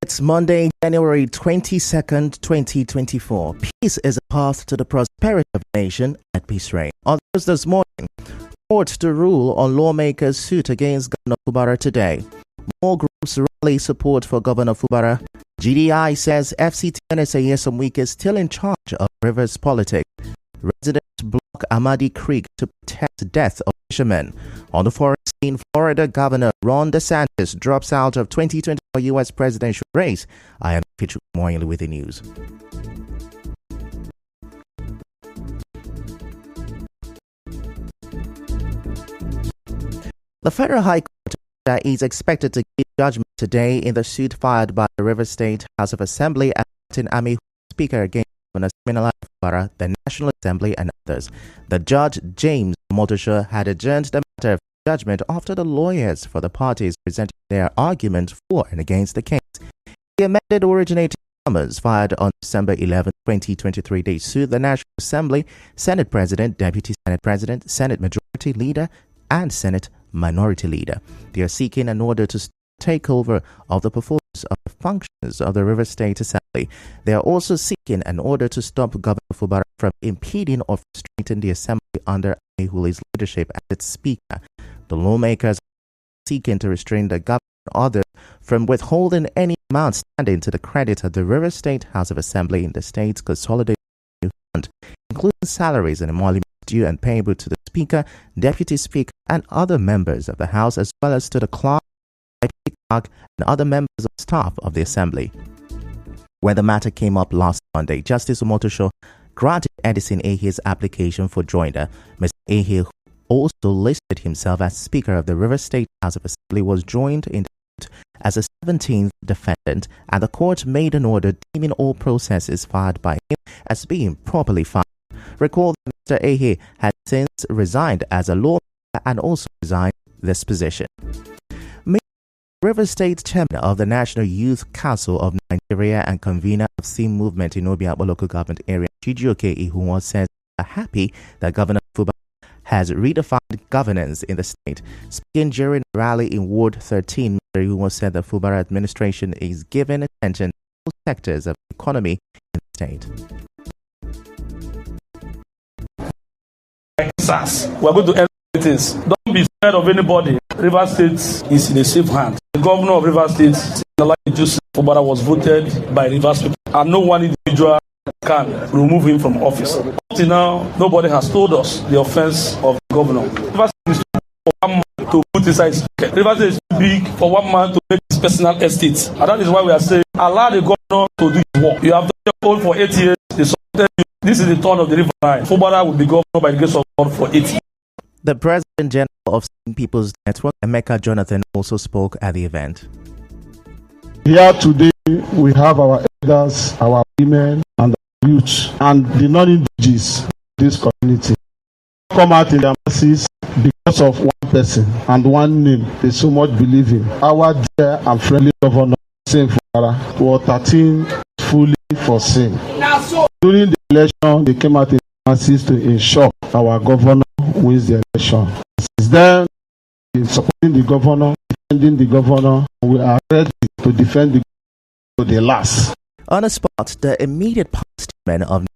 It's Monday, January 22nd, 2024. Peace is a path to the prosperity of the nation. Let peace reign. On this morning, court to rule on lawmakers' suit against Governor Fubara today. More groups rally support for Governor Fubara. GDI says FCT NSA Nyesom Wike is still in charge of Rivers politics. Residents block Amadi Creek to protest death of fishermen. On the foreign scene, Florida Governor Ron DeSantis drops out of 2024 U.S. presidential race. I am Fitch Moyle with the news. The Federal High Court is expected to give judgment today in the suit filed by the Rivers State House of Assembly and Martin Ami, Speaker against Governor Siminala Fubara, the National Assembly, and others. The judge, James Motosho, had adjourned the matter of judgment after the lawyers for the parties presented their argument for and against the case. The amended originating summons filed on December 11, 2023, they sued the National Assembly, Senate President, Deputy Senate President, Senate Majority Leader, and Senate Minority Leader. They are seeking an order to take over of the performance of the functions of the River State Assembly. They are also seeking an order to stop Governor Fubara from impeding or frustrating the Assembly under Amehuli's leadership as its Speaker. The lawmakers are seeking to restrain the government and others from withholding any amount standing to the credit of the River State House of Assembly in the state's consolidated fund, including salaries and emoluments due and payable to the Speaker, Deputy Speaker, and other members of the House, as well as to the clerk, deputy clerk, and other members of staff of the Assembly. When the matter came up last Monday, Justice Omotosho granted Edison Ehie's application for joinder. Mr. Ehie, who also listed himself as Speaker of the River State House of Assembly, was joined in the court as a 17th defendant, and the court made an order deeming all processes filed by him as being properly filed. Recall that Mr. Ehie had since resigned as a lawmaker and also resigned this position. River State Chairman of the National Youth Council of Nigeria and convener of Sim Movement in Obiakpo Local Government Area, Chijioke Ihunwo, says they are happy that Governor Fubara has redefined governance in the state. Speaking during a rally in Ward 13, Mr. Ihunwo said the Fubara administration is giving attention to all sectors of the economy in the state. We're going to end things. Don't be scared of anybody. River State is in a safe hand. The governor of River State, Joseph Fubara, was voted by Rivers people, and no one individual can remove him from office. Up till now, nobody has told us the offense of the governor. River State is for one man to put inside his pocket. River State is too big for one man to make his personal estate. And that is why we are saying, allow the governor to do his work. You have done your own for 8 years. They supported you. This is the turn of the river line. Fubara will be governor by the grace of God for 8 years. The President General of Sim People's Network, Emeka Jonathan, also spoke at the event. Here today, we have our elders, our women, and our youth, and the non-indigenous of this community. Come out in their masses because of one person and one name they so much believe in. Our dear and friendly governor, Sim Fubara, was 13 fully for sin. During the election, they came out in their masses to ensure our governor wins the election. Since then, we are supporting the governor, defending the governor, and we are ready to defend the governor to the last. On the spot, the immediate past chairman of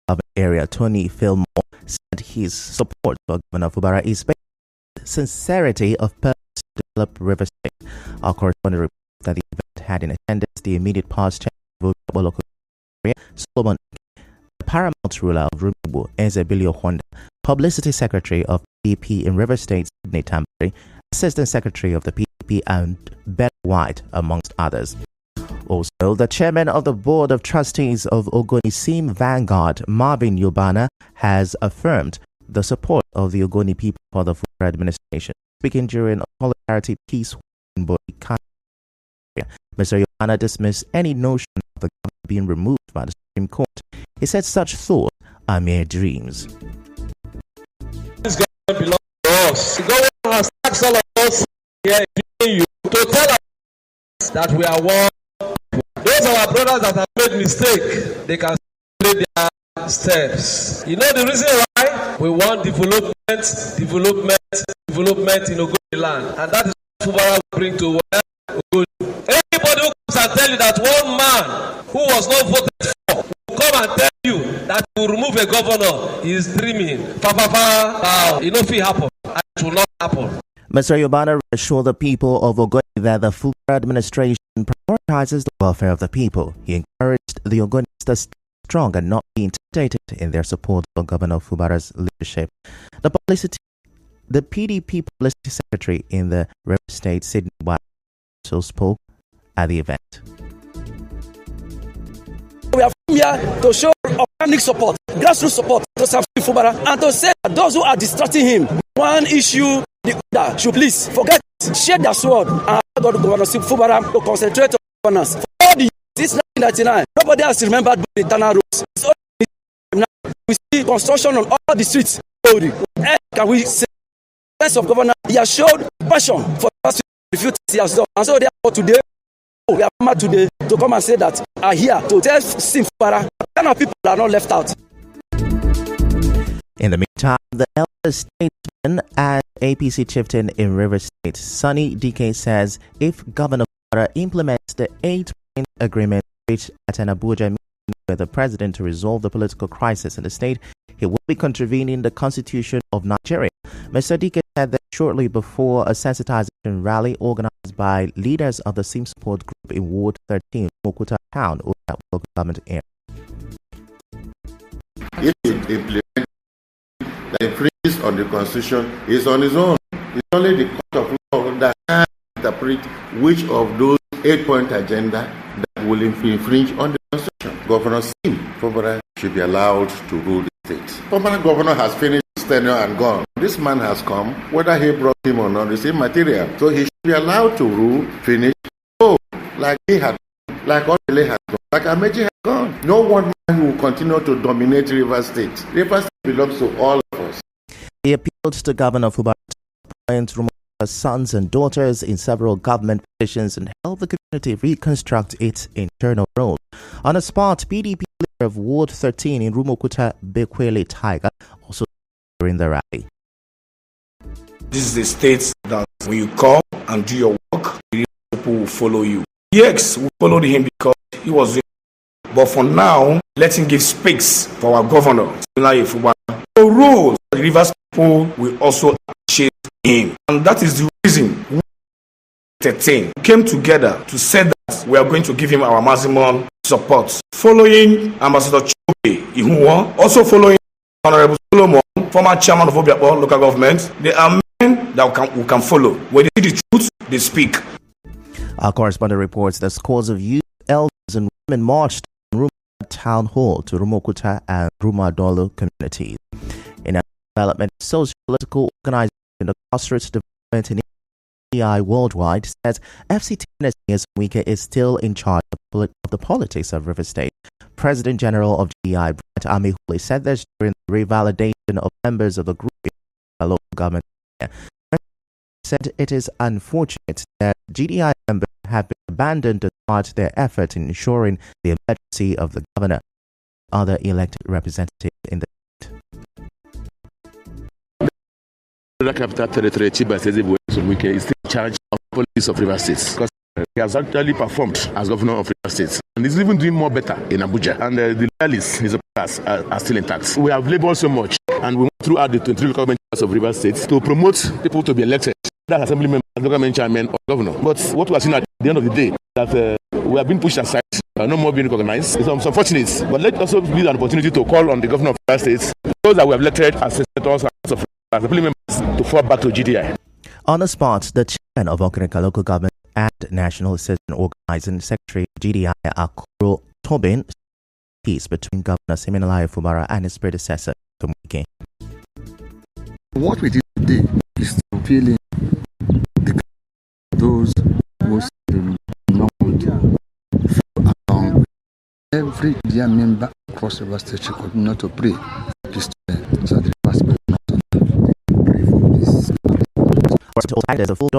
the area, Tony Fillmore, said his support for Governor Fubara is based on sincerity of purpose to develop River State. Our correspondent reports that the event had in attendance the immediate past chairman of the local area, Solomon, the paramount ruler of Rumbu, Ezebilio Honda, Publicity Secretary of PDP in River State, Sydney Tambari, Assistant Secretary of the PDP PDP and Ben White, amongst others. Also, the chairman of the Board of Trustees of Ogoni Sim Vanguard, Marvin Yobana, has affirmed the support of the Ogoni people for the Fubara administration. Speaking during a Solidarity Peace in Bori, Mr. Yobana dismissed any notion of the government being removed by the Supreme Court. He said such thoughts are mere dreams. This government belongs to us. The government has asked all of us here including you to tell us that we are one. Those are our brothers that have made mistake. They can play their steps. You know the reason why? We want development in Ogoni land. And that is what Fubara will bring to Ogoni. Anybody who comes and tell you that one man who was not voted for will come and tell you that he will remove a governor, he is dreaming. You know if it happen. It will not happen. Mr. Yobana assured the people of Ogoni that the Fubara administration prioritizes the welfare of the people. He encouraged the Ogonis to stay strong and not be intimidated in their support for Governor Fubara's leadership. The PDP publicity secretary in the River State, Sydney White, also spoke at the event. We have come here to show organic support, grassroots support to Sam Fubara, and to say that those who are distracting him, one issue, the other, should please forget it, share their sword, and allow Governor Fubara to concentrate on governance. For all the years, since 1999, nobody has remembered the internal rules. It's only now we see construction on all the streets. Can we say, sense of governance? He has showed passion for the past few years he has done, and so therefore today, we are come today to come and say that are here to tell Sim Fubara kind of people are not left out. In the meantime, the elder statesman and APC chieftain in River State, Sunny DK, says if Governor Fubara implements the 8-point agreement reached at an Abuja meeting with the president to resolve the political crisis in the state, he will be contravening the Constitution of Nigeria. Mr. DK said that shortly before a sensitization rally organized by leaders of the Sim Support Group in Ward 13, Mokuta Town, over at local government area. If it implements the infringes on the Constitution, is on its own. It's only the court of law that can interpret which of those 8-point agenda that will infringe on the Constitution. Governor Sim Fubara should be allowed to rule the state. Former governor has finished his tenure and gone. This man has come, whether he brought him or not, the same material. So he should be allowed to rule, finish, go, like he had, like Odele had gone, like Amechi had gone. No one man will continue to dominate River State. River State belongs to all of us. He appealed to Governor Fubara to appoint Rumuokwuta's sons and daughters in several government positions and help the community reconstruct its internal roles. On the spot, PDP leader of Ward 13 in Rumuokwuta, Bekwele Tiger, also during the rally. This is the state that when you come and do your work, people will follow you. Yes, we followed him because he was doing it. But for now, let him give space for our governor. The role the Rivers people will also appreciate him. And that is the reason we 13 came together to say that we are going to give him our maximum support. Following Ambassador Chobe Ihunwa, also following Honorable Solomon, former chairman of Obiakpo local government, they are men that we can follow. When they see the truth, they speak. Our correspondent reports that scores of youth, elders, and women marched from Rumuokwuta Town Hall to Rumuokwuta and Rumadolo communities. In a development socio-political organization, the Grassroots Development in DI Worldwide says FCT Wike is still in charge of the politics of River State. President General of GDI, Bright Amihule, said this during the revalidation of members of the group in the local government. Said it is unfortunate that GDI members have been abandoned despite their effort in ensuring the emergency of the governor and other elected representatives in the Capital Territory Chiba Wike is still in charge of the police of River State because he has actually performed as governor of River State and he's even doing more better in Abuja, and the loyalists his are still intact. We have labored so much and we went throughout the 23 local government of River State to promote people to be elected, that assembly members, local government chairman or governor. But what we are seeing at the end of the day that we are being pushed aside, no more being recognized. It's unfortunate, but let also be an opportunity to call on the governor of River State, those that we have elected as senators and as assembly members, to fall back to GDI. On the spot, the chairman of Okrika Local Government and National Citizen Organizing Secretary GDI Akuro Tobin, peace between Governor Siminalayi Fubara and his predecessor, Tomike. What we did today is to fill in those who do not want to follow along with every dear member across the state should continue to pray for peace to them, so that the past will not pray for peace. There's a full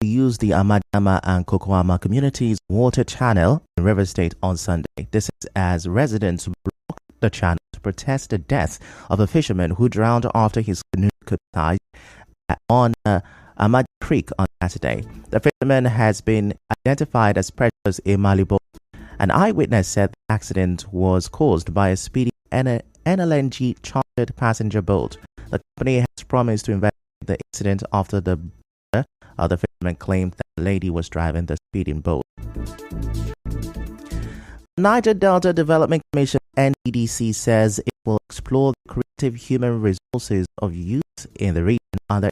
use the Amadama and Kokoama communities' water channel in River State on Sunday. This is as residents blocked the channel to protest the death of a fisherman who drowned after his canoe capsized on Amadi Creek on Saturday. The fisherman has been identified as Precious Imalibo. An eyewitness said the accident was caused by a speedy NLNG chartered passenger boat. The company has promised to investigate the incident after the fisherman claimed that the lady was driving the speeding boat. Niger Delta Development Commission (NDDC) says it will explore the creative human resources of youth in the region under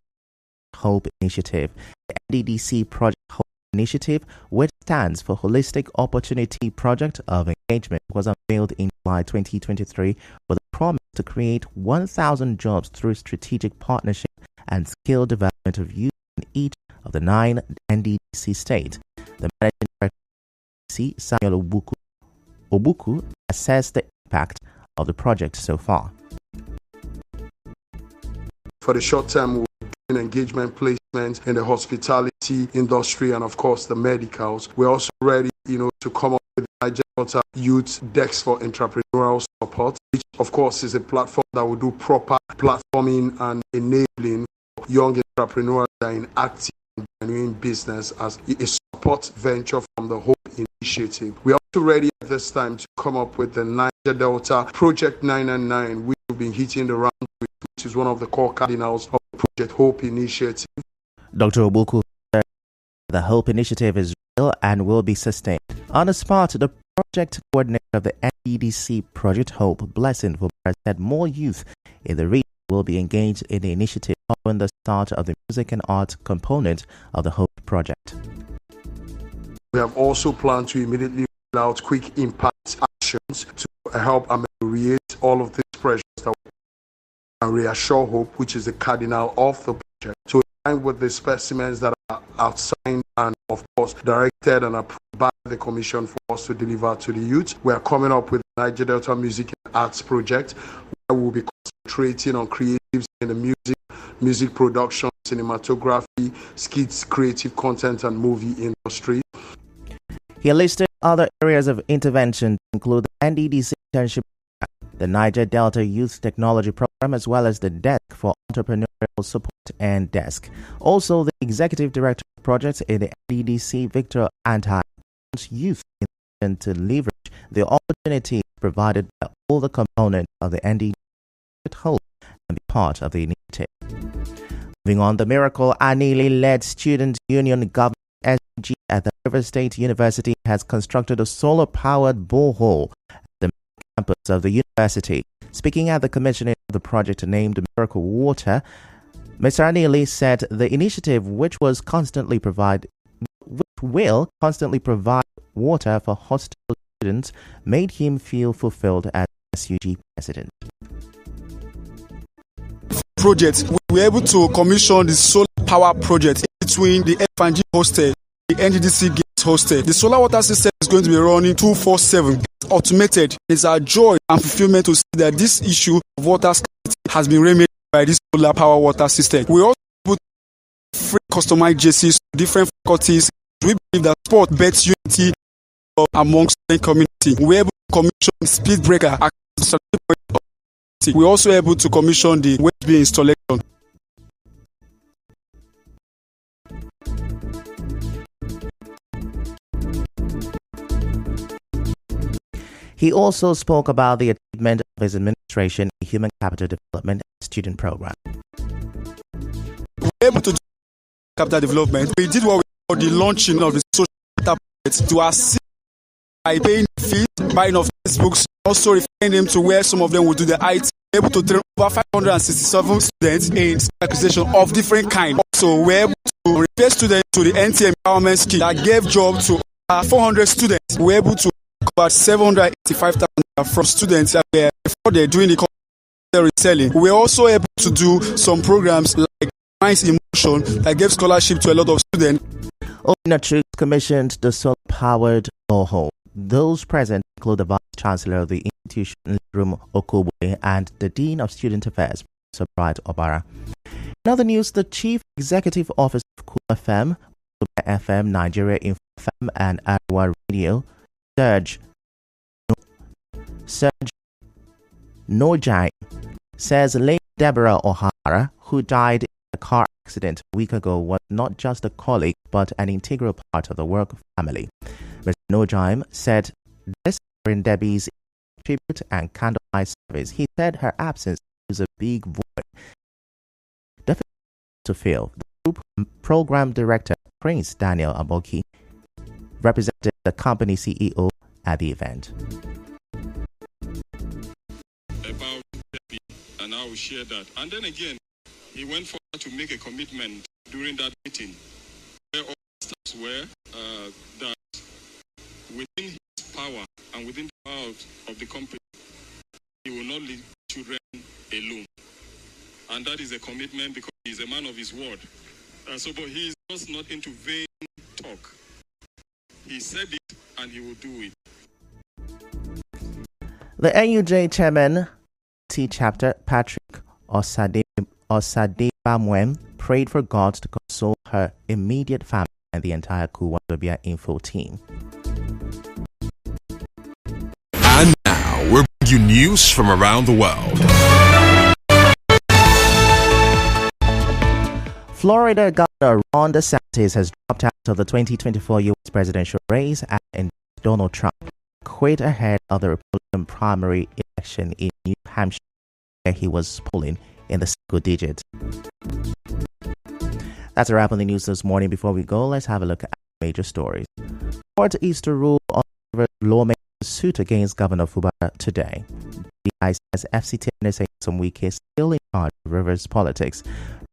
Hope Initiative. The NDDC Project Hope Initiative, which stands for Holistic Opportunity Project of Engagement, was unveiled in July 2023 with a promise to create 1,000 jobs through strategic partnership and skill development of youth in each of the 9 NDDC states. The managing director, Samuel Obuku, assessed the impact of the project so far. For the short term, we're doing engagement placements in the hospitality industry and, of course, the medicals. We're also ready, to come up with the Niger Delta Youth Desk for Entrepreneurial Support, which, of course, is a platform that will do proper platforming and enabling young entrepreneurs that are in active and genuine business as a support venture from the Hope Initiative. We are also ready at this time to come up with the Niger Delta Project 999, which will be hitting the round with, which is one of the core cardinals of the Project Hope Initiative. Dr. Obuku said the Hope Initiative is real and will be sustained. On the spot, the project coordinator of the NDDC Project Hope, Bulletin, said more youth in the region will be engaged in the initiative following the start of the music and art component of the Hope project. We have also planned to immediately roll out quick impact actions to help ameliorate all of these pressures that and reassure hope, which is the cardinal of the project. So, in line with the specimens that are outside and, of course, directed and approved by the Commission for us to deliver to the youth, we are coming up with the Niger Delta Music and Arts Project, where we'll be concentrating on creatives in the music production, cinematography, skits, creative content, and movie industry. He listed other areas of intervention to include the NDDC internship, the Niger Delta Youth Technology Program, as well as the Desk for Entrepreneurial Support and Desk. Also, the Executive Director of Projects in the NDDC, Victor Anti, youth to leverage the opportunities provided by all the components of the NDDC Hope and be part of the initiative. Moving on, the Miracle Anili-led Student Union Government SG at the River State University has constructed a solar-powered borehole at the campus of the university. Speaking at the commissioning of the project named Miracle Water, Mr. Anili said the initiative, which will constantly provide water for hostel students, made him feel fulfilled as SUG president. Project, we were able to commission the solar power project between the F&G hostel, the NDDC Gate hostel. The solar water system is going to be running 24/7, automated. It's our joy and fulfillment to see that this issue of water scarcity has been remedied by this solar power water system. We also put free customized JCs to different faculties. We believe that sport bets unity amongst the community. We were able to commission speed breaker. We were also able to commission the waste bin installation. He also spoke about the achievement of his administration in human capital development and student program. We were able to do capital development. We did what we call the launching of the social capital project to assist by paying fees, buying of textbooks, also referring them to where some of them will do the IT. Able to train over 567 students in acquisition of different kinds. Also, we're able to refer students to the NT empowerment scheme that gave job to 400 students. We're able to about 785,000 from students that were before they're doing the reselling. We're also able to do some programs like Minds in Motion that gave scholarship to a lot of students. Ominachuk commissioned the solar-powered borehole. Those present include the Vice Chancellor of the institution, Rum Okobwe, and the Dean of Student Affairs, Professor Bright Obara. In other news, the Chief Executive Officer of Kula FM, FM, Nigeria Info FM, and Arwa Radio, Serge Nojai, says late Deborah O'Hara, who died in a car accident a week ago, was not just a colleague but an integral part of the work family. Mr. Nojai said this in Debbie's tribute and candlelight service. He said her absence is a big void difficult to fill. The group program director, Prince Daniel Aboki, represented the company CEO at the event. I will share that. And then again, he went forward to make a commitment during that meeting, where all staffs were that within his power and within the power of the company, he will not leave children alone. And that is a commitment because he is a man of his word. But he is just not into vain talk. He said it and he will do it. The NUJ chairman, T chapter Patrick Osadebamwen, prayed for God to console her immediate family and the entire Kuwabia Info team. And now we're bringing you news from around the world. Florida Governor Ron DeSantis has dropped out of the 2024 U.S. presidential race and Donald Trump quit ahead of the Republican primary election in New Hampshire, where he was polling in the single digits. That's a wrap on the news this morning. Before we go, let's have a look at major stories. Court is to rule on lawmakers' suit against Governor Fubara today. The DI says FCT NSA Somwike is still in charge of Rivers politics.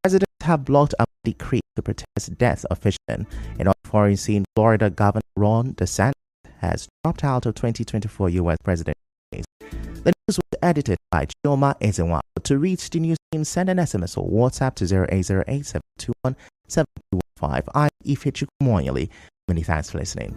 Residents have blocked a decree to protest death of fishermen. In other foreign scene, Florida Governor Ron DeSantis has dropped out of 2024 U.S. presidential race. The news was edited by Chioma Ezenwa. To reach the news team, send an SMS or WhatsApp to 0808 721 7215. I'm Ife Chukwumoyeli. Many thanks for listening.